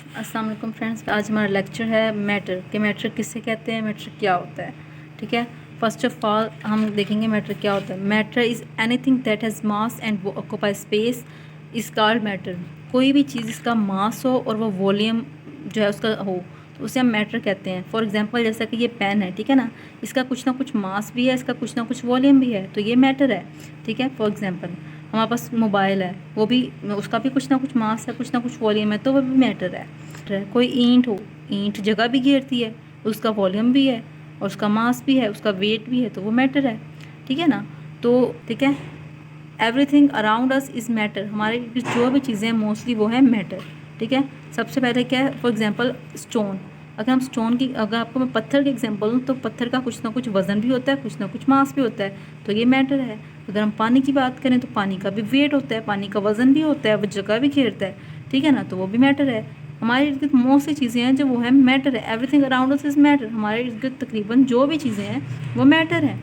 अस्सलाम वालेकुम फ्रेंड्स, आज हमारा लेक्चर है मैटर कि मैटर किसे कहते हैं, मैटर क्या होता है। ठीक है, फर्स्ट ऑफ ऑल हम देखेंगे मैटर क्या होता है। Matter is anything that has mass and वो occupy space is called matter. कोई भी चीज़ इसका मास हो और वो वॉल्यूम जो है उसका हो तो उसे हम मैटर कहते हैं। फॉर एग्जांपल जैसा कि ये पेन है, ठीक है ना, इसका कुछ ना कुछ मास भी है, इसका कुछ ना कुछ वॉल्यूम भी है, तो ये मैटर है। ठीक है, फॉर एग्जांपल हमारे पास मोबाइल है, वो भी उसका भी कुछ ना कुछ मास है, कुछ ना कुछ वॉल्यूम है, तो वो भी मैटर है। कोई ईंट हो, ईंट जगह भी घेरती है, उसका वॉल्यूम भी है और उसका मास भी है, उसका वेट भी है, तो वो मैटर है। ठीक है ना, तो ठीक है, everything around us is matter. हमारे जो भी चीज़ें हैं मोस्टली वो है मैटर। ठीक है, सबसे पहले क्या है, फॉर एग्जांपल स्टोन। अगर आपको मैं पत्थर की एग्जांपल दूँ तो पत्थर का कुछ ना कुछ वज़न भी होता है, कुछ ना कुछ मास भी होता है, तो ये मैटर है। अगर हम पानी की बात करें तो पानी का भी वेट होता है, पानी का वज़न भी होता है, वो जगह भी घेरता है। ठीक है ना, तो वो भी मैटर है। हमारे इर्द गिर्द बहुत सी चीज़ें हैं जो वो है मैटर है। Everything around us is matter. हमारे इर्द गिर्द तकरीबन जो भी चीज़ें हैं वो मैटर है।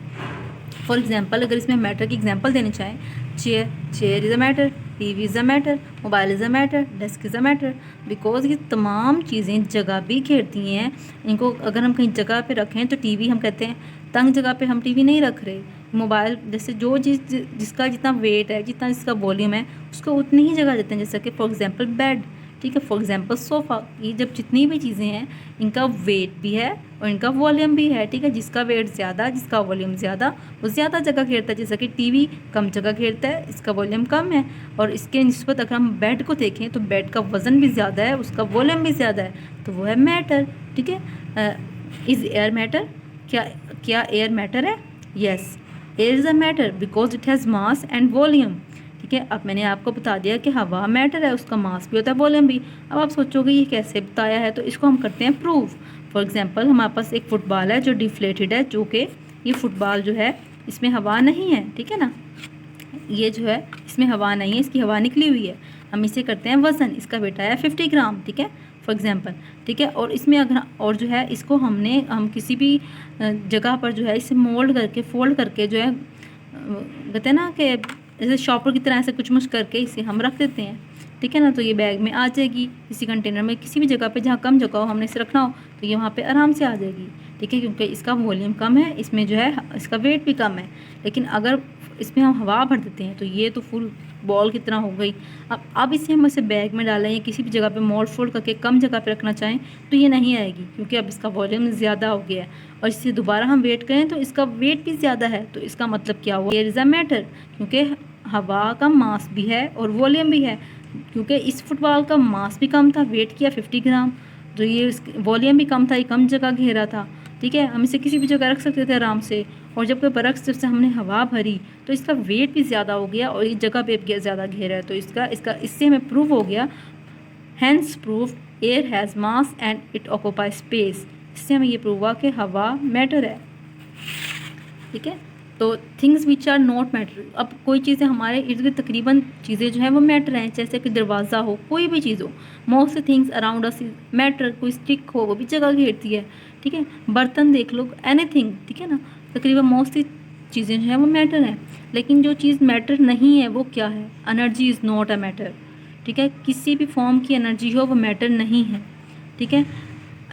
फॉर एग्जाम्पल अगर इसमें मैटर की एग्जाम्पल देनी चाहें, chair is a matter, TV is a matter, mobile is a matter, desk is a matter. Because ये तमाम चीज़ें जगह भी घेरती हैं। इनको अगर हम कहीं जगह पे रखें तो टीवी हम कहते हैं तंग जगह पे हम टीवी नहीं रख रहे। मोबाइल जैसे जो चीज़ जिसका जितना वेट है, जितना जिसका वॉल्यूम है, उसको उतनी ही जगह देते हैं। जैसे कि फॉर एग्जाम्पल बेड, ठीक है, फॉर एग्जाम्पल सोफ़ा। ये जब जितनी भी चीज़ें हैं इनका वेट भी है और इनका वॉल्यूम भी है। ठीक है, जिसका वेट ज़्यादा, जिसका वॉल्यूम ज़्यादा, वो ज़्यादा जगह घेरता है। जैसा कि टीवी कम जगह घेरता है, इसका वॉल्यूम कम है, और इसके निस्बत अगर हम बेड को देखें तो बेड का वज़न भी ज़्यादा है, उसका वॉल्यूम भी ज़्यादा है, तो वो है मैटर। ठीक है, इज़ एयर मैटर? क्या क्या एयर मैटर है? Yes, air is a matter because it has mass and volume. ठीक है, अब मैंने आपको बता दिया कि हवा मैटर है, उसका मास भी होता है, वॉल्यूम भी। अब आप सोचोगे ये कैसे बताया है, तो इसको हम करते हैं प्रूव। फॉर एग्जांपल हमारे पास एक फुटबॉल है जो डिफ्लेटेड है, जो कि ये फुटबॉल जो है इसमें हवा नहीं है। ठीक है ना, ये जो है इसमें हवा नहीं है, इसकी हवा निकली हुई है। हम इसे करते हैं वज़न, इसका वेट आया 50 ग्राम। ठीक है, फॉर एग्जांपल। ठीक है, और इसमें अगर और जो है इसको हम किसी भी जगह पर जो है इसे मोल्ड करके, फोल्ड करके जो है कहते हैं ना कि जैसे शॉपर की तरह ऐसे कुछ मुछ करके इसे हम रख देते हैं। ठीक है ना, तो ये बैग में आ जाएगी, किसी कंटेनर में, किसी भी जगह पे जहाँ कम जगह हो हमने इसे रखना हो तो ये वहाँ पे आराम से आ जाएगी। ठीक है, क्योंकि इसका वॉल्यूम कम है, इसमें जो है इसका वेट भी कम है। लेकिन अगर इसमें हम हवा भर देते हैं तो ये तो फुल बॉल की तरह हो गई। अब इसे हम इसे बैग में डालें या किसी भी जगह पे मोल्ड फोल्ड करके कम जगह पे रखना चाहें तो ये नहीं आएगी, क्योंकि अब इसका वॉल्यूम ज़्यादा हो गया है, और इसे दोबारा हम वेट करें तो इसका वेट भी ज़्यादा है। तो इसका मतलब क्या हुआ, एयर इज़ अ मैटर, क्योंकि हवा का मास भी है और वॉल्यूम भी है। क्योंकि इस फुटबॉल का मास भी कम था, वेट किया 50 ग्राम, तो ये वॉल्यूम भी कम था, ये कम जगह घेरा था। ठीक है, हम इसे किसी भी जगह रख सकते थे आराम से, और जब कोई बर्फ़ से हमने हवा भरी तो इसका वेट भी ज़्यादा हो गया और ये जगह पे भी ज़्यादा घेरा है। तो इससे हमें प्रूव हो गया, hence prove air has mass and it occupy space. इससे हमें ये प्रूव हुआ कि हवा मैटर है। ठीक है, तो things which are not matter. अब कोई चीज़ें हमारे इर्द गिर्द तकरीबन चीज़ें जो हैं वो मैटर हैं, जैसे कि दरवाज़ा हो, कोई भी चीज़ हो, most things around us matter. कोई स्टिक हो वो भी जगह घेरती है। ठीक है, बर्तन देख लो, एनीथिंग। ठीक है ना, तकरीबन मोस्ट चीज़ें जो हैं वो मैटर हैं। लेकिन जो चीज़ मैटर नहीं है वो क्या है, energy is not a matter. ठीक है, किसी भी फॉर्म की एनर्जी हो वो मैटर नहीं है। ठीक है,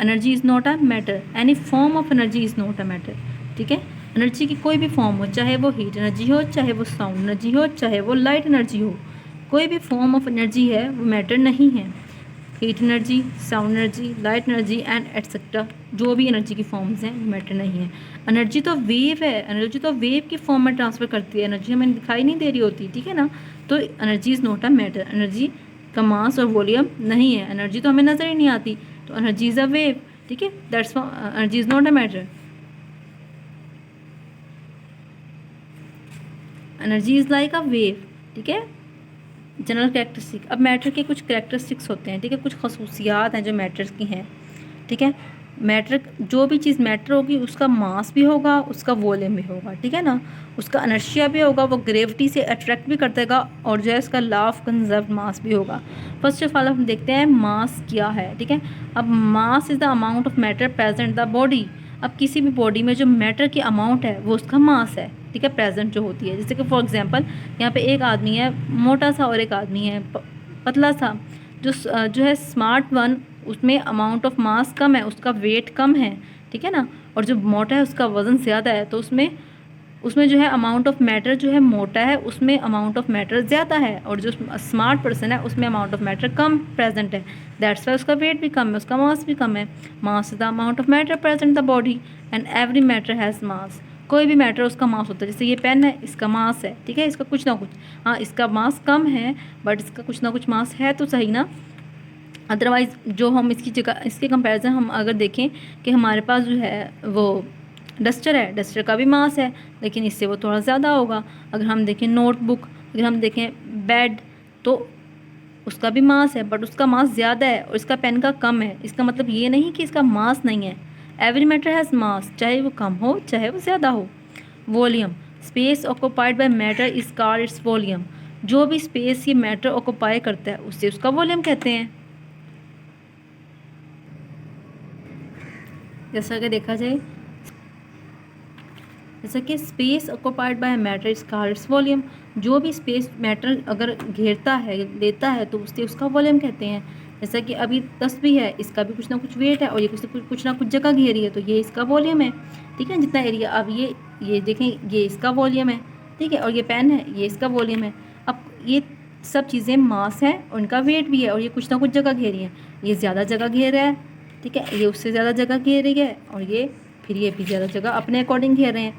energy is not a matter, any form of energy is not a matter. ठीक है, एनर्जी की कोई भी फॉर्म हो, चाहे वो हीट एनर्जी हो, चाहे वो साउंड एनर्जी हो, चाहे वो लाइट एनर्जी हो, कोई भी फॉर्म ऑफ एनर्जी है वो मैटर नहीं है। Heat energy, sound energy, light energy and etcetera, जो भी एनर्जी की फॉर्म्स हैं वो मैटर नहीं है। एनर्जी तो वेव है, एनर्जी तो वेव की फॉर्म में ट्रांसफ़र करती है, एनर्जी हमें दिखाई नहीं दे रही होती। ठीक है ना, तो energy is not a matter. Energy का मास और वॉल्यूम नहीं है, एनर्जी तो हमें नज़र ही नहीं आती, तो एनर्जी इज़ अ वेव। ठीक है, that's energy is not a matter. Energy is like a wave. ठीक है, जनरल कैरेक्टरिस्टिक। अब मैटर के कुछ कैरेक्टरिस्टिक्स होते हैं। ठीक है, कुछ खसूसियात हैं जो मैटर की हैं। ठीक है, मैटर, जो भी चीज़ मैटर होगी उसका मास भी होगा, उसका वॉल्यूम भी होगा। ठीक है ना, उसका इनर्शिया भी होगा, वो ग्रेविटी से अट्रैक्ट भी कर देगा, और जो है उसका लॉ ऑफ कंजर्व मास भी होगा। फर्स्ट ऑफ ऑल हम देखते हैं मास क्या है। ठीक है, अब mass is the amount of matter present the body. अब किसी भी बॉडी में जो मैटर की अमाउंट है वो उसका मास है। ठीक है, प्रेजेंट जो होती है, जैसे कि फॉर एग्जांपल यहाँ पे एक आदमी है मोटा सा और एक आदमी है पतला सा, जो है स्मार्ट वन, उसमें अमाउंट ऑफ मास कम है, उसका वेट कम है, ठीक है ना, और जो मोटा है उसका वज़न ज़्यादा है, तो उसमें उसमें जो है अमाउंट ऑफ मैटर जो है मोटा है, उसमें अमाउंट ऑफ मैटर ज़्यादा है, और जो स्मार्ट पर्सन है उसमें amount of matter come present है, दैट्स वाई उसका वेट भी कम है, उसका मास भी कम है। Mass is the amount of matter present the body and every matter has मास। कोई भी मैटर उसका मास होता है, जैसे ये पेन है, इसका मास है, ठीक है, इसका कुछ ना कुछ, हाँ इसका मास कम है बट इसका कुछ ना कुछ मास है तो सही ना। अदरवाइज़ जो हम इसकी जगह, इसके कंपैरिजन हम अगर देखें कि हमारे पास जो है वो डस्टर है, डस्टर का भी मास है लेकिन इससे वो थोड़ा ज़्यादा होगा। अगर हम देखें नोटबुक, अगर हम देखें बेड, तो उसका भी मास है बट उसका मास ज़्यादा है और इसका पेन का कम है। इसका मतलब ये नहीं कि इसका मास नहीं है। एवरी मैटर हैज़ मास, चाहे वो कम हो चाहे वो ज़्यादा हो। Volume, space occupied by matter is called its volume. जो भी स्पेस ये मैटर ऑक्यूपाई करता है उससे उसका वॉल्यूम कहते हैं। जैसा कि देखा जाए, जैसा कि space occupied by matter is called its volume. जो भी स्पेस मैटर अगर घेरता है, लेता है, तो उससे उसका वॉल्यूम कहते हैं। जैसा कि अभी तस्बीह है, इसका भी कुछ ना कुछ वेट है और ये कुछ ना कुछ जगह घेरी है, तो ये इसका वॉल्यूम है, ठीक है, जितना एरिया। अब ये देखें, ये इसका वॉल्यूम है, ठीक है, और ये पेन है, ये इसका वॉल्यूम है। अब ये सब चीज़ें मास हैं और इनका वेट भी है और ये कुछ ना कुछ जगह घेरी है। ये ज़्यादा जगह घेर रहा है, ठीक है, ये उससे ज़्यादा जगह घेर रही है और ये भी ज़्यादा जगह अपने अकॉर्डिंग घेर रहे हैं,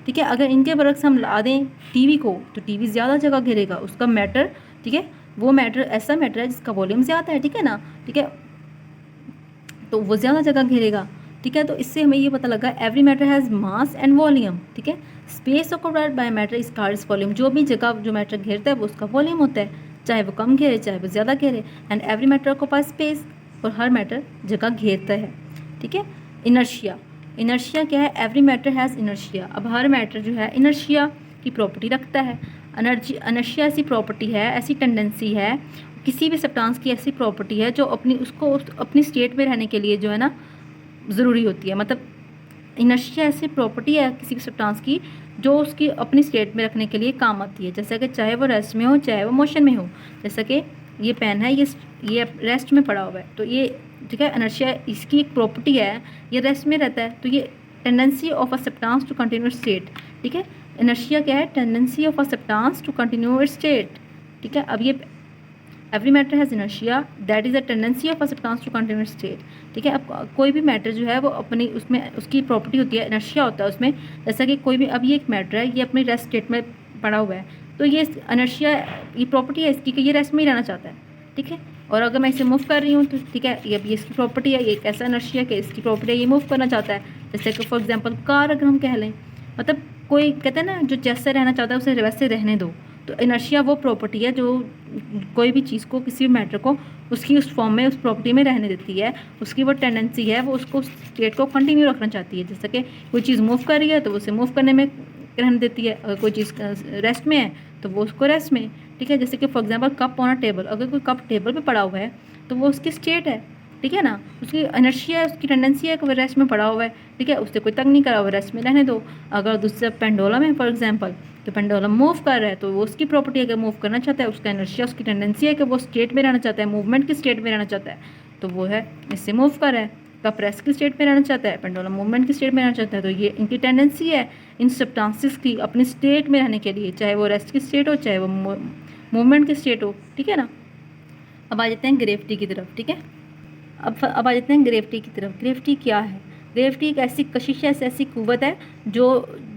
ठीक है। अगर इनके बरक्स हम ला दें टीवी को, तो टीवी ज़्यादा जगह घेरेगा, उसका मैटर, ठीक है, वो मैटर ऐसा मैटर है जिसका वॉल्यूम ज़्यादा है, ठीक है ना, ठीक है, तो वो ज़्यादा जगह घेरेगा, ठीक है। तो इससे हमें ये पता लगा every matter has mass and volume, ठीक है। Space occupied by matter is called its volume. जो भी जगह जो मैटर घेरता है वो उसका वॉल्यूम होता है, चाहे वो कम घेरे चाहे वो ज़्यादा घेरे। And every matter occupies space, और हर मैटर जगह घेरता है, ठीक है। इनर्शिया, इनर्शिया क्या है? Every matter has inertia. अब हर मैटर जो है इनर्शिया की प्रॉपर्टी रखता है। इनर्शिया ऐसी प्रॉपर्टी है, ऐसी टेंडेंसी है, किसी भी सब्सटेंस की ऐसी प्रॉपर्टी है जो अपनी स्टेट में रहने के लिए जो है ना ज़रूरी होती है। मतलब इनर्शिया ऐसी प्रॉपर्टी है किसी भी सब्सटेंस की जो उसकी अपनी स्टेट में रखने के लिए काम आती है, जैसा कि चाहे वो रेस्ट में हो चाहे वो मोशन में हो। जैसा कि ये पेन है, ये रेस्ट में पड़ा हुआ है, तो ये, ठीक है, इनर्शिया इसकी एक प्रॉपर्टी है, ये रेस्ट में रहता है, तो ये tendency of a substance to continue state, ठीक है। इनर्शिया क्या है? Tendency of a substance to continue state, ठीक है। अब ये every matter has inertia that is a tendency of a substance to continue state, ठीक है। अब कोई भी मैटर जो है वो अपनी उसमें उसकी प्रॉपर्टी होती है, इनर्शिया होता है उसमें। जैसा कि कोई भी, अब ये एक मैटर है, ये अपनी रेस्ट स्टेट में पड़ा हुआ है, तो ये इनर्शिया, ये प्रॉपर्टी है इसकी कि ये रेस्ट में ही रहना चाहता है, ठीक है। और अगर मैं इसे मूव कर रही हूँ तो ठीक है, ये इसकी प्रॉपर्टी है, ये कैसा इनर्शिया कि इसकी प्रॉपर्टी है, ये मूव करना चाहता है। जैसे कि फॉर एग्जांपल कार अगर हम कह लें, मतलब कोई कहते हैं ना जो जैसे रहना चाहता है उसे वैसे रहने दो, तो इनर्शिया वो प्रॉपर्टी है जो कोई भी चीज़ को, किसी भी मैटर को उसकी उस फॉर्म में, उस प्रॉपर्टी में रहने देती है। उसकी वो टेंडेंसी है, वो उसको स्टेट को कंटिन्यू रखना चाहती है। जैसे कि कोई चीज़ मूव कर रही है तो उसे मूव करने में रहने देती है, अगर कोई चीज़ रेस्ट में है तो वो उसको रेस्ट में, ठीक है। जैसे कि for example cup on a table, अगर कोई कप टेबल पे पड़ा हुआ है तो वो उसकी स्टेट है, ठीक है ना, उसकी इनर्शिया है, उसकी टेंडेंसी है कि वो रेस्ट में पड़ा हुआ है, ठीक है, उससे कोई तंग नहीं करा हुआ, रेस्ट में रहने दो। अगर दूसरा पेंडुलम है फॉर एग्जांपल, तो पेंडुलम मूव कर रहा है तो वो उसकी प्रॉपर्टी है कि मूव करना चाहता है, उसका इनर्शिया, उसकी टेंडेंसी है कि वो स्टेट में रहना चाहता है, मूवमेंट की स्टेट में रहना चाहता है, तो वो है इससे मूव कर रहा है। कप रेस्ट की स्टेट में रहना चाहता है, पेंडुलम मूवमेंट की स्टेट में रहना चाहता है, तो ये इनकी टेंडेंसी है इन सब्सटेंसेस की अपनी स्टेट में रहने के लिए, चाहे वो रेस्ट की स्टेट हो चाहे वो मूवमेंट की स्टेट हो, ठीक है ना। अब आ जाते हैं ग्रेविटी की तरफ, ठीक है। अब आ जाते हैं ग्रेविटी की तरफ। ग्रेविटी क्या है? ग्रेविटी एक ऐसी कशिश है, ऐसी कुव्वत है जो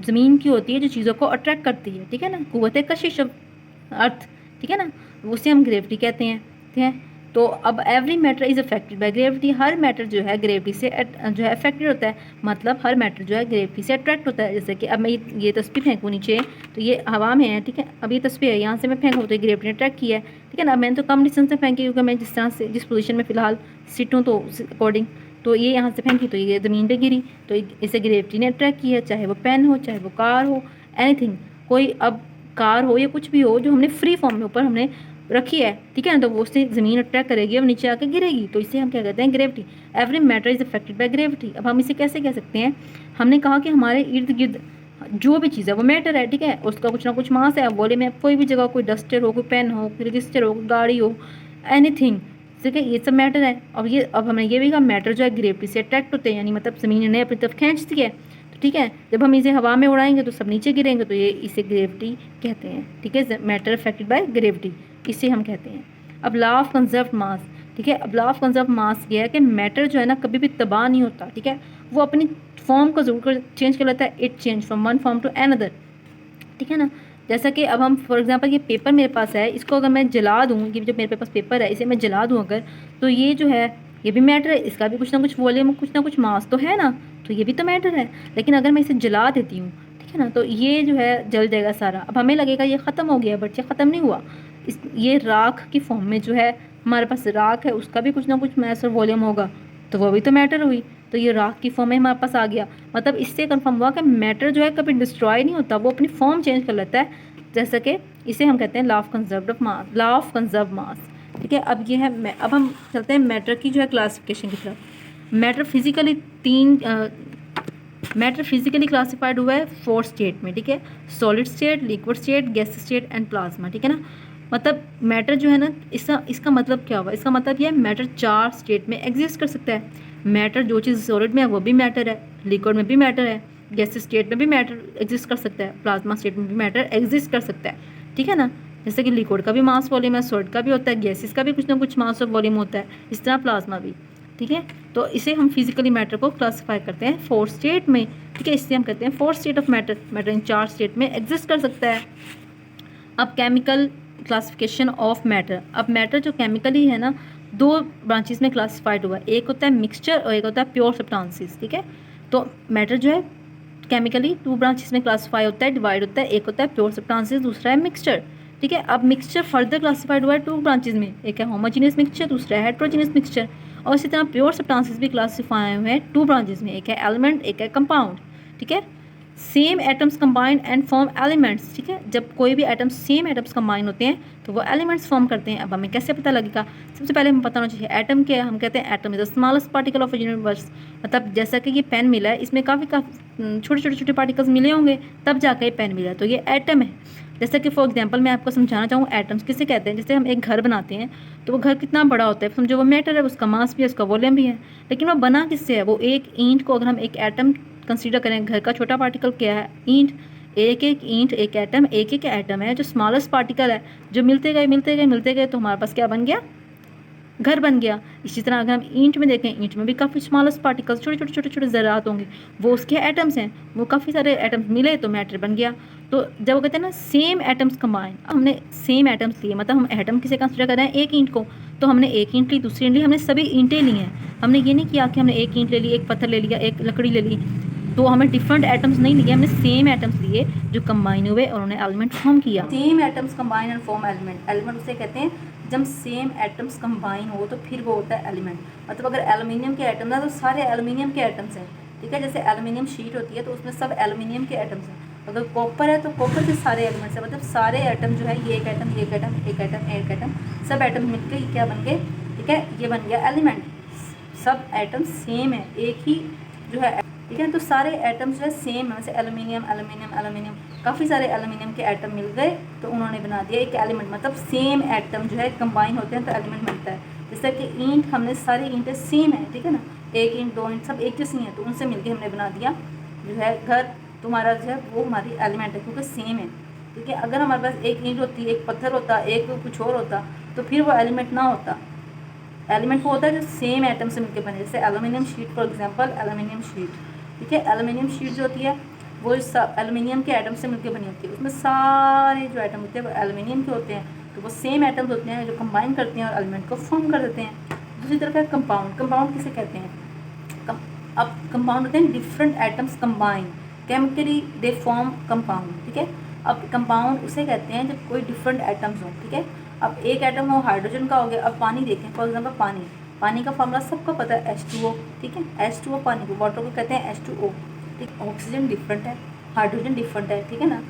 ज़मीन की होती है, जो चीज़ों को अट्रैक्ट करती है, ठीक है ना। कुव्वत कशिश अर्थ, ठीक है ना, उसे हम ग्रेविटी कहते हैं, ठीक है। तो अब every matter is affected by gravity. Her matter जो है ग्रेविटी से जो है अफेक्टेड होता है, मतलब हर मैटर जो है ग्रेविटी से अट्रैक्ट होता है। जैसे कि अब मैं ये तस्वीर फेंकूँ नीचे, तो ये हवा में है, ठीक है। अब ये तस्वीर है, यहाँ से मैं फेंकूँ तो ये ग्रेविटी ने अट्रैक्ट किया है, ठीक है ना। मैंने तो कम डिस्टेंस से फेंकी क्योंकि मैं जिस तरह से, जिस पोजीशन में फ़िलहाल सिट हूँ तो उस अकॉर्डिंग, तो ये यहाँ से फेंकी तो ये ज़मीन पे गिरी, तो इसे ग्रेविटी ने अट्रैक्ट किया, चाहे वो पेन हो चाहे वो कार हो, एनीथिंग, कोई अब कार हो या कुछ भी हो जो हमने फ्री फॉर्म में ऊपर हमने रखी है, ठीक है ना, तो वो उससे ज़मीन अट्रैक्ट करेगी और नीचे आकर गिरेगी, तो इसे हम क्या कहते हैं? Gravity. Every matter is affected by gravity. अब हम इसे कैसे कह सकते हैं? हमने कहा कि हमारे इर्द गिर्द जो भी चीज़ है वो मैटर है, ठीक है, उसका कुछ ना कुछ मास है। वॉल्यूम में कोई भी जगह, कोई डस्टर हो, कोई पेन हो, कोई रजिस्टर हो, कोई गाड़ी हो, एनीथिंग, ठीक है, ये सब मैटर है। और ये अब हमने ये भी कहा मैटर जो है ग्रेविटी से अट्रैक्ट होते हैं, यानी मतलब ज़मीन इन्हें अपनी तरफ खींचती है। तो ठीक है, जब हम इसे हवा में उड़ाएंगे तो सब नीचे गिरेंगे, तो ये इसे ग्रेविटी कहते हैं। ठीक है, मैटर अफेक्टेड बाय ग्रेविटी, इसे हम कहते हैं। अब लॉ ऑफ कंजर्व मास, ठीक है, अब लॉ ऑफ कंजर्व मास ये है कि मैटर जो है ना कभी भी तबाह नहीं होता। ठीक है, वो अपनी फॉर्म को जरूर चेंज कर लेता है, it change from one form to another. ठीक है ना, जैसा कि अब हम फॉर एग्जांपल ये पेपर मेरे पास है, इसको अगर मैं जला दूँ, ये जो मेरे पास पेपर है इसे मैं जला दूँ अगर, तो ये जो है ये भी मैटर है, इसका भी कुछ ना कुछ वॉल्यूम कुछ ना कुछ मास तो है ना, तो ये भी तो मैटर है। लेकिन अगर मैं इसे जला देती हूँ, ठीक है ना, तो ये जो है जल जाएगा सारा। अब हमें लगेगा ये ख़त्म हो गया, बट ये ख़त्म नहीं हुआ। ये राख की फॉर्म में जो है हमारे पास राख है, उसका भी कुछ ना कुछ मास और वॉल्यूम होगा, तो वो भी तो मैटर हुई। तो ये राख की फॉर्म में हमारे पास आ गया। मतलब इससे कंफर्म हुआ कि मैटर जो है कभी डिस्ट्रॉय नहीं होता, वो अपनी फॉर्म चेंज कर लेता है। जैसा कि इसे हम कहते हैं law of conserve mass, law of conserve mass. ठीक है, अब ये है अब हम चलते हैं मैटर की जो है क्लासिफिकेशन की तरफ। मैटर फिजिकली क्लासिफाइड हुआ है 4 स्टेट में। ठीक है, solid state, liquid state, gas state and plasma. ठीक है ना, मतलब मैटर जो है ना इसका मतलब क्या हुआ, इसका मतलब ये है मैटर 4 स्टेट में एग्जिस्ट कर सकता है। मैटर जो चीज़ सॉलिड में है वो भी मैटर है, लिक्विड में भी मैटर है, गैस स्टेट में भी मैटर एग्जिस्ट कर सकता है, प्लाज्मा स्टेट में भी मैटर एग्जिस्ट कर सकता है। ठीक है ना, जैसे कि लिक्विड का भी मास वॉल्यूम है, सॉलिड का भी होता है, गैसेस का भी कुछ ना कुछ मास और वॉल्यूम होता है, इस तरह प्लाज्मा भी। ठीक है, तो इसे हम फिजिकली मैटर को क्लासीफाई करते हैं 4 स्टेट में। ठीक है, इससे हम कहते हैं 4 state of matter, matter in 4 state में एग्जिस्ट कर सकता है। अब केमिकल क्लासिफिकेशन ऑफ मैटर। अब मैटर जो केमिकली है ना 2 ब्रांचेस में क्लासिफाइड हुआ है, एक होता है मिक्सचर और एक होता है प्योर सब्सटेंसेस। ठीक है, तो मैटर जो है केमिकली 2 ब्रांचेस में क्लासिफाई होता है, डिवाइड होता है, एक होता है प्योर सब्सटेंसेस, दूसरा है मिक्सचर। ठीक है, अब मिक्सचर फर्दर क्लासिफाइड हुआ है 2 ब्रांचेस में, एक है होमोजीनियस मिक्सचर, दूसरा है हेट्रोजीनियस मिक्सचर। और इसी तरह प्योर सब्सटेंसेस भी क्लासिफाई हुए हैं 2 ब्रांचेस में, एक है एलिमेंट, एक है कंपाउंड। ठीक है, same atoms combine and form elements. ठीक है, जब कोई भी एटम्स सेम एटम्स कंबाइन होते हैं तो वो एलिमेंट्स फॉर्म करते हैं। अब हमें कैसे पता लगेगा, सबसे पहले हमें पता होना चाहिए एटम क्या है। हम कहते हैं atom is the smallest particle of universe. मतलब जैसा कि ये पेन मिला है, इसमें काफ़ी छोटे पार्टिकल्स मिले होंगे तब जाकर ये पेन मिला है, तो ये एटम है। जैसे कि फॉर एग्जांपल मैं आपको समझाना चाहूँ एटम्स किसे कहते हैं। जैसे हम एक घर बनाते हैं तो वो घर कितना बड़ा होता है, समझो वो मैटर है, उसका मास भी है, उसका वॉल्यूम भी है, लेकिन वो बना किससे है। वो एक ईंट को अगर हम एक एटम कंसीडर करें, घर का छोटा पार्टिकल क्या है, ईंट। एक ईंट एक एटम है जो स्मॉलेस्ट पार्टिकल है, जो मिलते गए तो हमारे पास क्या बन गया, घर बन गया। इसी तरह अगर हम ईंट में देखें, ईंट में भी काफ़ी स्मॉलेस्ट पार्टिकल्स छोटे ज़रात होंगे, वो उसके एटम्स हैं, वो काफ़ी सारे एटम्स मिले तो मैटर बन गया। तो जब वो कहते हैं ना सेम एटम्स कंबाइन, हमने सेम एटम्स लिए, मतलब हम एटम किसे कंसिडर कर रहे हैं, एक ईंट को, तो हमने एक ईंट ली, दूसरी ईंट ली, हमने सभी ईंटें ली हैं। हमने ये नहीं किया कि हमने एक ईंट ले ली, एक पत्थर ले लिया, एक लकड़ी ले ली, तो हमें डिफरेंट एटम्स नहीं लिए, हमने सेम एटम्स लिए जो कंबाइन हुए और उन्हें एलिमेंट फॉर्म किया। Same atoms combine and form element. Element उसे कहते हैं जब सेम एटम्स कंबाइन हो तो फिर वो होता है एलिमेंट। मतलब अगर एल्युमिनियम के एटम है तो सारे एल्युमिनियम के एटम्स हैं। ठीक है, जैसे एल्युमिनियम शीट होती है तो उसमें सब एल्युमिनियम के एटम्स हैं। अगर कॉपर है तो कॉपर के सारे एलिमेंट्स हैं, मतलब सारे एटम जो है, ये एक एटम, एक एटम, एक एटम, एक एटम, सब एटम मिलकर क्या बन गए। ठीक है, ये बन गया एलिमेंट। सब एटम सेम है, एक ही जो है। ठीक है, तो सारे एटम्स जो है सेम है, जैसे एल्युमिनियम एल्युमिनियम एल्युमिनियम, काफ़ी सारे एल्युमिनियम के एटम मिल गए तो उन्होंने बना दिया एक एलिमेंट। मतलब सेम एटम जो है कंबाइन होते हैं तो एलिमेंट बनता है। जैसे कि ईंट, हमने सारी ईंटें सेम है, ठीक है ना, एक ईंट, 2 ईंट सब एक जैसी हैं, तो उनसे मिलकर हमने बना दिया जो है घर। तुम्हारा जो है वो हमारी एलिमेंट है क्योंकि सेम है। ठीक है, अगर हमारे पास एक ईंट होती, एक पत्थर होता, एक कुछ और होता, तो फिर वो एलिमेंट ना होता। एलिमेंट वो होता है जो सेम एटम से मिलकर बने। जैसे aluminium sheet for example, aluminium sheet. ठीक है, एल्युमिनियम शीट जो होती है वो सब एल्युमिनियम के एटम से मिलकर बनी होती है। उसमें सारे जो एटम होते हैं वो एल्युमिनियम के होते हैं, तो वो सेम एटम्स होते हैं जो कंबाइन करते हैं और एलिमेंट को फॉर्म कर देते हैं। दूसरी तरफ है कंपाउंड। कंपाउंड किसे कहते हैं, अब कंपाउंड होते हैं different atoms combine, chemically they form compound. ठीक है, अब कंपाउंड उसे कहते हैं जब कोई डिफरेंट एटम्स हो। ठीक है, अब एक एटम हो हाइड्रोजन का हो गया। अब पानी देखें, फॉर एग्जांपल पानी का फॉर्मूला सबको पता है H2O। ठीक है, H2O पानी को, वाटर को कहते हैं H2O। ठीक, ऑक्सीजन डिफरेंट है, हाइड्रोजन डिफरेंट है। ठीक है ना,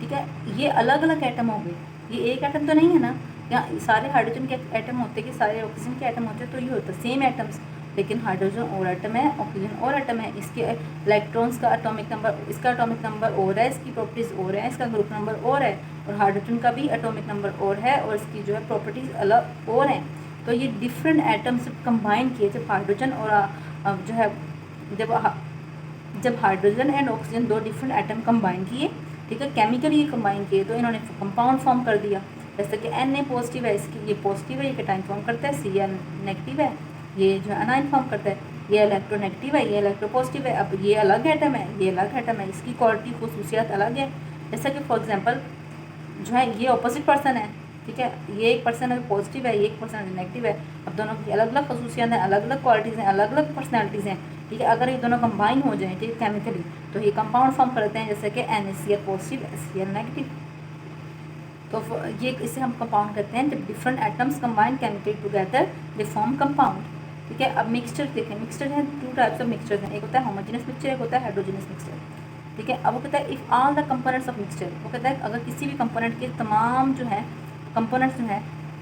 ठीक है, ये अलग अलग एटम हो गए, ये एक एटम तो नहीं है ना। यहाँ सारे हाइड्रोजन के एटम होते कि सारे ऑक्सीजन के एटम होते, तो ये होता सेम एटम्स, लेकिन हाइड्रोजन और एटम है, ऑक्सीजन और एटम है। इसके इलेक्ट्रॉन्स का एटॉमिक नंबर, इसका एटॉमिक नंबर और है, इसकी प्रॉपर्टीज़ और है, इसका ग्रुप नंबर और है, और हाइड्रोजन का भी एटॉमिक नंबर और है, और इसकी जो है प्रॉपर्टीज़ अलग और हैं। तो ये डिफरेंट एटम्स कंबाइन किए, जब हाइड्रोजन और जो है जब हाइड्रोजन एंड ऑक्सीजन दो डिफरेंट एटम कंबाइन किए, ठीक है, केमिकली कंबाइन किए, तो इन्होंने कंपाउंड फॉर्म कर दिया। जैसे कि Na पॉजिटिव है, इसकी ये पॉजिटिव है, ये कैटाइन फॉर्म करता है, Cl नेगेटिव है, ये जो है अनाइन फॉर्म करता है, ये इलेक्ट्रोनेगेटिव है, ये इलेक्ट्रोपॉजिटिव है। अब ये अलग एटम है, ये अलग एटम है, इसकी क्वालिटी खसूसियात अलग है। जैसा कि फॉर एग्जांपल जो है ये ऑपोजिट पर्सन है, ठीक है, ये एक पर्सन है पॉजिटिव है, ये एक पर्सन नेगेटिव है। अब दोनों की अलग अलग खसूसियात हैं, अलग अलग क्वालिटीज़ हैं, अलग अलग पर्सनैलिटीज़ हैं, ठीक है। अगर ये दोनों कंबाइन हो जाएँ, ठीक है, केमिकली, तो ये कंपाउंड फॉर्म करते हैं, जैसे कि NaCl पॉजिटिव, HCl नेगेटिव। तो ये इसे हम कंपाउंड कहते हैं जब different atoms combine chemically together they form compound, ठीक है। अब मिक्सचर देखें, मिक्सचर है टू टाइप्स ऑफ मिक्सचर हैं, एक होता है होमोजेनियस मिक्सचर, एक होता है हेटेरोजेनियस मिक्सचर, ठीक है। अब वो कहता है if all the components of mixture, वो कहता है अगर किसी भी कंपोनेंट के तमाम जो है कंपोनेंट्स जो है,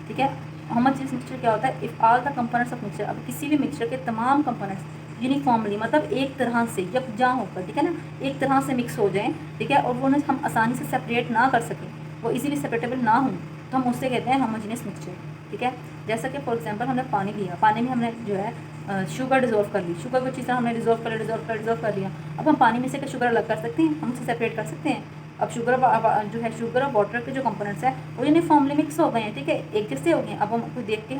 ठीक है, होमोजेनियस मिक्सचर क्या होता है, if all the components of mixture, अब किसी भी मिक्सचर के तमाम कंपोनेंट्स यूनिफॉर्मली, मतलब एक तरह से यकजा होकर, ठीक है ना, एक तरह से मिक्स हो जाएं, ठीक है, और वो उन्हें हम आसानी से सेपरेट ना कर सकें, वो इजीली सेपरेटेबल ना हो, तो हम उससे कहते हैं होमोजेनियस मिक्सचर, ठीक है। जैसा कि फॉर एग्जांपल हमने पानी लिया, पानी में हमने जो है शुगर डिजोल्व कर ली, शुगर को अच्छी तरह हमने डिजोल्व कर लिया। अब हम पानी में से क्या शुगर अलग कर सकते हैं, हम उसे सेपरेट कर सकते हैं। अब जो है शुगर और वाटर के जो कंपोनेंट्स हैं वो यूनिफॉर्मली मिक्स हो गए हैं, ठीक है, एक जैसे हो गए। अब हम कोई देख के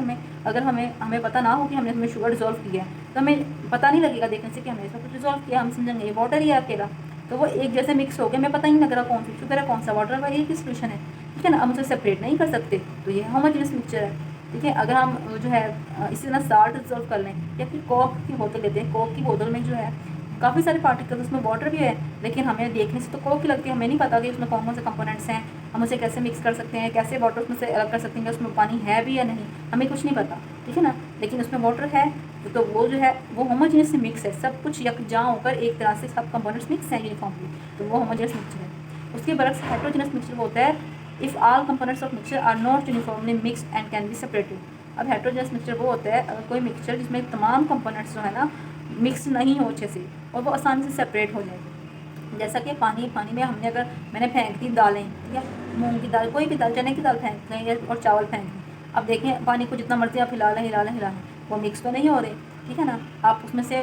अगर हमें पता ना हो कि हमने इसमें शुगर डिजोल्व किया है, तो हमें पता नहीं लगेगा देखने से कि हमने इसमें कुछ डिजोल्व किया, हम समझेंगे ये वाटर ही है अकेला, तो वो एक जैसे मिक्स हो गए, हमें पता ही नहीं लग रहा कौन सी शुगर है कौन सा वाटर है, एक ही सोल्यूशन है, ठीक है ना। हम उसे सेपरेट नहीं कर सकते, तो ये होमोजेनियस मिक्सचर है, ठीक है। अगर हम जो है इसी तरह साल्ट डिजोल्व कर लें, या फिर कोक की बोतल लेते हैं, कोक की बोतल में जो है काफ़ी सारे पार्टिकल्स, उसमें वाटर भी है, लेकिन हमें देखने से तो कोक ही लगती है, हमें नहीं पता कि उसमें कौन कौन से कंपोनेंट्स हैं, हम उसे कैसे मिक्स कर सकते हैं, कैसे वाटर उसमें से अलग कर सकते हैं, उसमें पानी है भी या नहीं, हमें कुछ नहीं पता, ठीक है ना। लेकिन उसमें वाटर है, तो वो जो है वो होमोजेनियस मिक्स है, सब कुछ यकजा होकर एक तरह से सब कंपोनेंट्स मिक्स हैं यूनिफॉर्मली, तो वो होमोजेनियस मिक्सचर है। उसके बरक्स हेटेरोजेनियस मिक्सचर होता है if all components of mixture are not uniformly mixed and can be separated. अब हेटेरोजेनियस मिक्सचर वो होता है अगर कोई मिक्सचर जिसमें तमाम कंपोनेंट्स जो है ना मिक्स नहीं हो अच्छे से, और वो आसानी से सेपरेट हो जाए। जैसा कि पानी में हमने अगर मैंने फेंक दी दालें, ठीक है, मूंग की दाल, कोई भी दाल, चने की दाल फेंक देंगे और चावल फेंक दें, अब देखें पानी को जितना मर्जी आप हिला लें, वो मिक्स तो नहीं हो रहे, ठीक है ना। आप उसमें से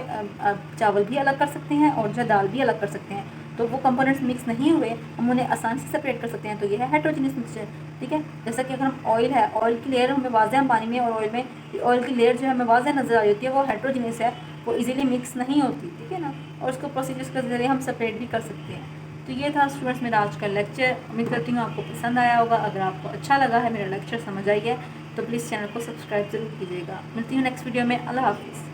चावल भी अलग कर सकते हैं और जो दाल भी अलग कर सकते हैं, तो वो कंपोनेंट्स मिक्स नहीं हुए, हम उन्हें आसानी से सेपरेट कर सकते हैं, तो ये है हेटेरोजेनियस मिक्सचर, ठीक है। जैसा कि अगर हम ऑयल है, ऑयल की लेयर हमें वाज़ेह पानी में और ऑयल में ऑयल की लेयर जो है हमें वाज़ेह नज़र आ रही होती है, वो हेटेरोजेनियस है, वो इजीली मिक्स नहीं होती, ठीक है ना, और उसको प्रोसीजर्स के ज़रिए हम सेपरेट भी कर सकते हैं। तो ये था स्टूडेंट्स मेरा आज का लेक्चर, उम्मीद करती हूँ आपको पसंद आया होगा। अगर आपको अच्छा लगा है, मेरा लेक्चर समझ आई है, तो प्लीज़ चैनल को सब्सक्राइब ज़रूर कीजिएगा। मिलती हूँ नेक्स्ट वीडियो में। अल्लाह हाफ़िज़।